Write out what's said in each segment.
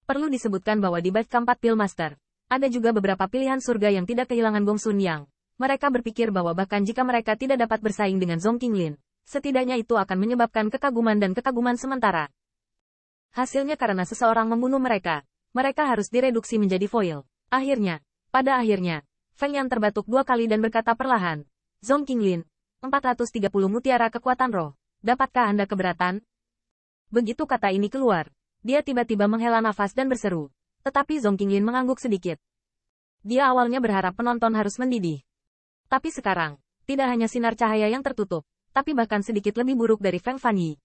Perlu disebutkan bahwa di batch keempat Pil Master, ada juga beberapa pilihan surga yang tidak kehilangan Gong Sun Yang. Mereka berpikir bahwa bahkan jika mereka tidak dapat bersaing dengan Zhong Qinglin, setidaknya itu akan menyebabkan kekaguman dan kekaguman sementara. Hasilnya karena seseorang membunuh mereka, mereka harus direduksi menjadi foil. Pada akhirnya, Feng Yan terbatuk 2 kali dan berkata perlahan, Zhong Qinglin, 430 mutiara kekuatan roh, dapatkah Anda keberatan? Begitu kata ini keluar, dia tiba-tiba menghela nafas dan berseru. Tetapi Zhong Qinglin mengangguk sedikit. Dia awalnya berharap penonton harus mendidih. Tapi sekarang, tidak hanya sinar cahaya yang tertutup, tapi bahkan sedikit lebih buruk dari Feng Fanyi.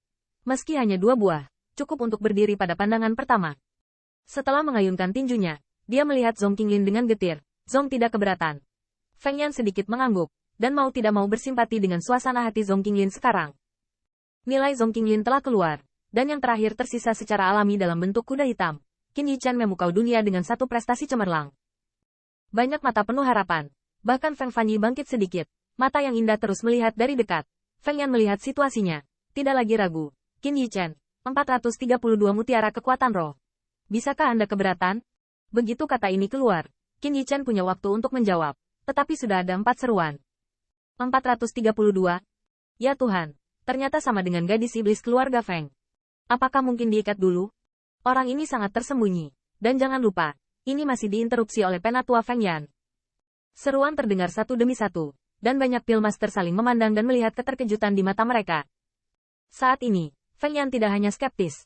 Meski hanya 2 buah, cukup untuk berdiri pada pandangan pertama. Setelah mengayunkan tinjunya, dia melihat Zhong Qinglin dengan getir. Zhong tidak keberatan. Feng Yan sedikit mengangguk, dan mau tidak mau bersimpati dengan suasana hati Zhong Qinglin sekarang. Nilai Zhong Qinglin telah keluar, dan yang terakhir tersisa secara alami dalam bentuk kuda hitam. Qin Yichan memukau dunia dengan satu prestasi cemerlang. Banyak mata penuh harapan. Bahkan Feng Fanyi bangkit sedikit. Mata yang indah terus melihat dari dekat. Feng Yan melihat situasinya. Tidak lagi ragu. Qin Yichan, 432 mutiara kekuatan roh. Bisakah Anda keberatan? Begitu kata ini keluar, Qin Yichan punya waktu untuk menjawab. Tetapi sudah ada 4 seruan. 432? Ya Tuhan, ternyata sama dengan gadis iblis keluarga Feng. Apakah mungkin diikat dulu? Orang ini sangat tersembunyi. Dan jangan lupa, ini masih diinterupsi oleh penatua Feng Yan. Seruan terdengar satu demi satu, dan banyak Pil Master saling memandang dan melihat keterkejutan di mata mereka. Saat ini, Feng Yan tidak hanya skeptis.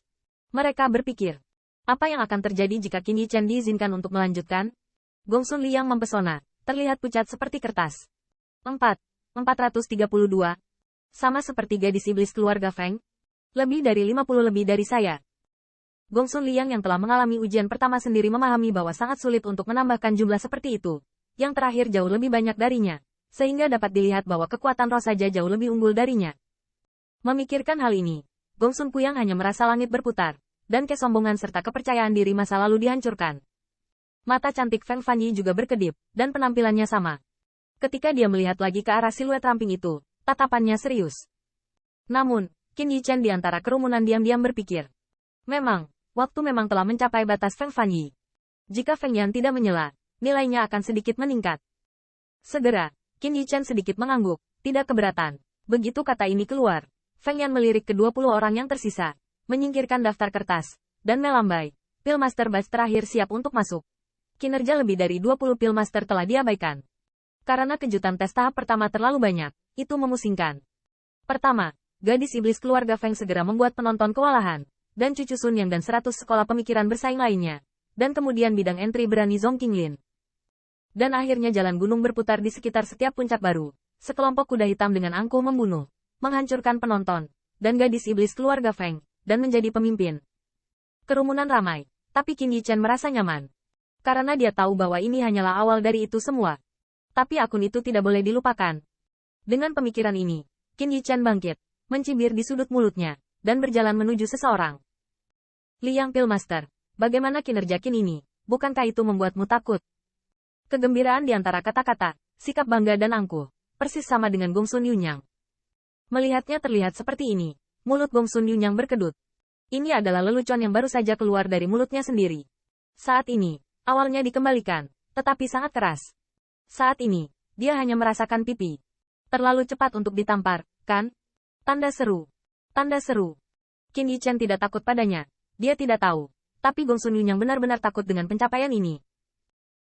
Mereka berpikir, apa yang akan terjadi jika Qin Yichan diizinkan untuk melanjutkan? Gong Sun Liang mempesona, terlihat pucat seperti kertas. 432. Sama seperti gadis iblis keluarga Feng. Lebih dari 50 lebih dari saya. Gong Sun Liang yang telah mengalami ujian pertama sendiri memahami bahwa sangat sulit untuk menambahkan jumlah seperti itu. Yang terakhir jauh lebih banyak darinya. Sehingga dapat dilihat bahwa kekuatan roh saja jauh lebih unggul darinya. Memikirkan hal ini, Gong Sun Puyang hanya merasa langit berputar. Dan kesombongan serta kepercayaan diri masa lalu dihancurkan. Mata cantik Feng Fanyi juga berkedip, dan penampilannya sama. Ketika dia melihat lagi ke arah siluet ramping itu, tatapannya serius. Namun, Qin Yichan di antara kerumunan diam-diam berpikir. Waktu memang telah mencapai batas Feng Fanyi. Jika Feng Yan tidak menyela, nilainya akan sedikit meningkat. Segera, Qin Yichan sedikit mengangguk, tidak keberatan. Begitu kata ini keluar, Feng Yan melirik ke 20 orang yang tersisa, menyingkirkan daftar kertas, dan melambai. Pil Master batch terakhir siap untuk masuk. Kinerja lebih dari 20 Pil Master telah diabaikan. Karena kejutan tes tahap pertama terlalu banyak, itu memusingkan. Pertama, gadis iblis keluarga Feng segera membuat penonton kewalahan, dan cucu Sun Yang dan 100 sekolah pemikiran bersaing lainnya, dan kemudian bidang entry berani Zhong Qinglin. Dan akhirnya jalan gunung berputar di sekitar setiap puncak baru, sekelompok kuda hitam dengan angkuh membunuh, menghancurkan penonton, dan gadis iblis keluarga Feng, dan menjadi pemimpin. Kerumunan ramai, tapi Qin Yichan merasa nyaman. Karena dia tahu bahwa ini hanyalah awal dari itu semua. Tapi akun itu tidak boleh dilupakan. Dengan pemikiran ini, Qin Yichan bangkit, mencibir di sudut mulutnya, dan berjalan menuju seseorang. Liang Pil Master, bagaimana kinerja Qin ini? Bukankah itu membuatmu takut? Kegembiraan di antara kata-kata, sikap bangga dan angkuh, persis sama dengan Gong Sun Yunyang. Melihatnya terlihat seperti ini, mulut Gong Sun Yunyang berkedut. Ini adalah lelucon yang baru saja keluar dari mulutnya sendiri. Saat ini, awalnya dikembalikan, tetapi sangat keras. Saat ini, dia hanya merasakan pipi. Terlalu cepat untuk ditampar, kan? Tanda seru. Tanda seru. Qin Yichan tidak takut padanya. Dia tidak tahu. Tapi Gong Sun Yunyang benar-benar takut dengan pencapaian ini.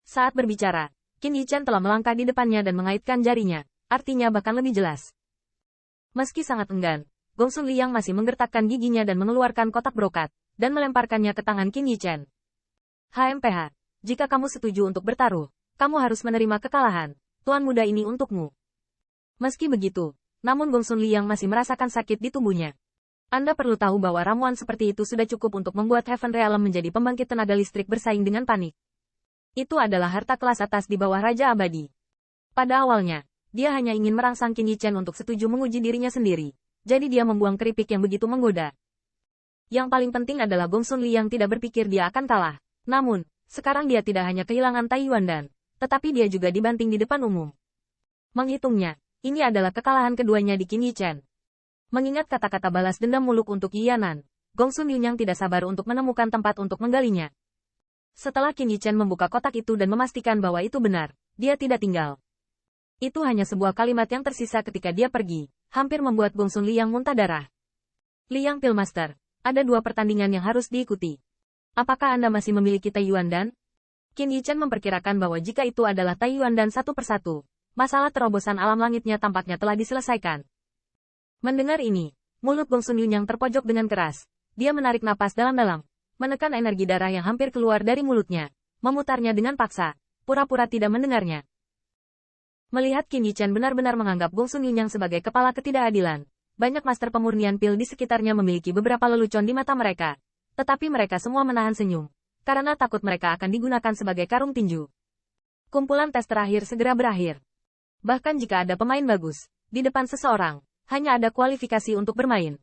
Saat berbicara, Qin Yichan telah melangkah di depannya dan mengaitkan jarinya. Artinya bahkan lebih jelas. Meski sangat enggan, Gong Sun Liang masih menggertakkan giginya dan mengeluarkan kotak brokat, dan melemparkannya ke tangan Qin Yichan. HMPH, jika kamu setuju untuk bertaruh, kamu harus menerima kekalahan. Tuan muda ini untukmu. Meski begitu, namun Gong Sun Liang masih merasakan sakit di tubuhnya. Anda perlu tahu bahwa ramuan seperti itu sudah cukup untuk membuat Heaven Realm menjadi pembangkit tenaga listrik bersaing dengan panik. Itu adalah harta kelas atas di bawah Raja Abadi. Pada awalnya, dia hanya ingin merangsang Qin Yichan untuk setuju menguji dirinya sendiri. Jadi dia membuang keripik yang begitu menggoda. Yang paling penting adalah Gong Sun Liang tidak berpikir dia akan kalah. Namun, sekarang dia tidak hanya kehilangan Tai Yuandan, tetapi dia juga dibanting di depan umum. Menghitungnya, ini adalah kekalahan keduanya di Qin Yichan. Mengingat kata-kata balas dendam muluk untuk Yianan, Gong Sun Yunyang tidak sabar untuk menemukan tempat untuk menggalinya. Setelah Qin Yichen membuka kotak itu dan memastikan bahwa itu benar, dia tidak tinggal. Itu hanya sebuah kalimat yang tersisa ketika dia pergi, hampir membuat Gongsun Liang muntah darah. Liang Pillmaster, ada 2 pertandingan yang harus diikuti. Apakah Anda masih memiliki Taiyuan Dan? Qin Yichen memperkirakan bahwa jika itu adalah Taiyuan Dan satu persatu, masalah terobosan alam langitnya tampaknya telah diselesaikan. Mendengar ini, mulut Gongsun Yunyang terpojok dengan keras. Dia menarik napas dalam-dalam, menekan energi darah yang hampir keluar dari mulutnya, memutarnya dengan paksa, pura-pura tidak mendengarnya. Melihat Qin Yichen benar-benar menganggap Gongsun Yunyang sebagai kepala ketidakadilan, banyak master pemurnian pil di sekitarnya memiliki beberapa lelucon di mata mereka, tetapi mereka semua menahan senyum, karena takut mereka akan digunakan sebagai karung tinju. Kumpulan tes terakhir segera berakhir. Bahkan jika ada pemain bagus, di depan seseorang, hanya ada kualifikasi untuk bermain.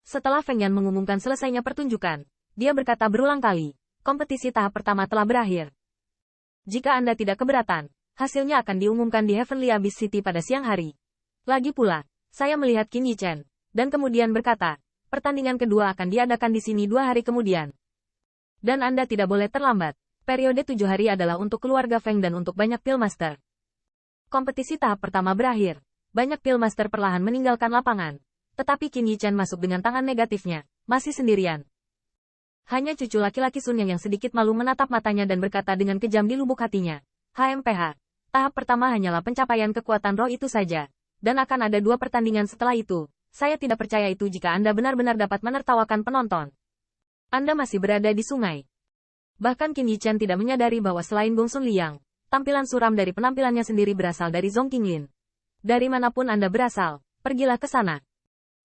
Setelah Feng Yan mengumumkan selesainya pertunjukan, dia berkata berulang kali, kompetisi tahap pertama telah berakhir. Jika Anda tidak keberatan, hasilnya akan diumumkan di Heavenly Abyss City pada siang hari. Lagi pula, saya melihat Qin Yichen, dan kemudian berkata, pertandingan kedua akan diadakan di sini 2 hari kemudian. Dan Anda tidak boleh terlambat. Periode 7 hari adalah untuk keluarga Feng dan untuk banyak Pillmaster. Kompetisi tahap pertama berakhir. Banyak Pillmaster perlahan meninggalkan lapangan. Tetapi Qin Yichen masuk dengan tangan negatifnya, masih sendirian. Hanya cucu laki-laki Sun yang sedikit malu menatap matanya dan berkata dengan kejam di lubuk hatinya. HMPH, tahap pertama hanyalah pencapaian kekuatan roh itu saja. Dan akan ada 2 pertandingan setelah itu. Saya tidak percaya itu jika Anda benar-benar dapat menertawakan penonton. Anda masih berada di sungai. Bahkan Qin Yichen tidak menyadari bahwa selain Gongsun Liang, tampilan suram dari penampilannya sendiri berasal dari Zhong Qinglin. Dari manapun Anda berasal, pergilah ke sana.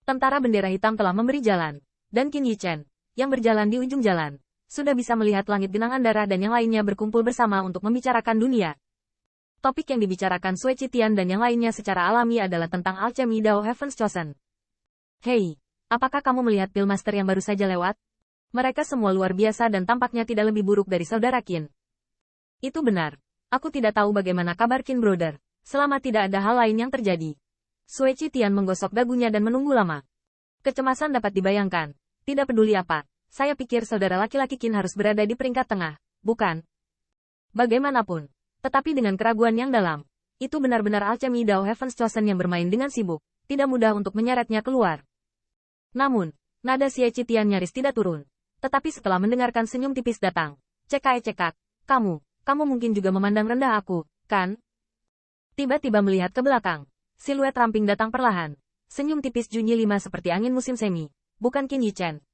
Tentara bendera hitam telah memberi jalan, dan Qin Yichen, yang berjalan di ujung jalan, sudah bisa melihat langit genangan darah dan yang lainnya berkumpul bersama untuk membicarakan dunia. Topik yang dibicarakan Sui Qitian dan yang lainnya secara alami adalah tentang alchemy Dao Heaven's Chosen. Hei, apakah kamu melihat Pillmaster yang baru saja lewat? Mereka semua luar biasa dan tampaknya tidak lebih buruk dari saudara Qin. Itu benar. Aku tidak tahu bagaimana kabar Qin Brother, selama tidak ada hal lain yang terjadi. Sui Qitian menggosok dagunya dan menunggu lama. Kecemasan dapat dibayangkan. Tidak peduli apa, saya pikir saudara laki-laki Qin harus berada di peringkat tengah, bukan? Bagaimanapun, tetapi dengan keraguan yang dalam, itu benar-benar alchemy Dao Heaven's Chosen yang bermain dengan sibuk, tidak mudah untuk menyeretnya keluar. Namun, nada Sui Qitian nyaris tidak turun. Tetapi setelah mendengarkan senyum tipis datang, cekak, kamu mungkin juga memandang rendah aku, kan? Tiba-tiba melihat ke belakang, siluet ramping datang perlahan. Senyum tipis Junyi 5 seperti angin musim semi, bukan Qin Yichen,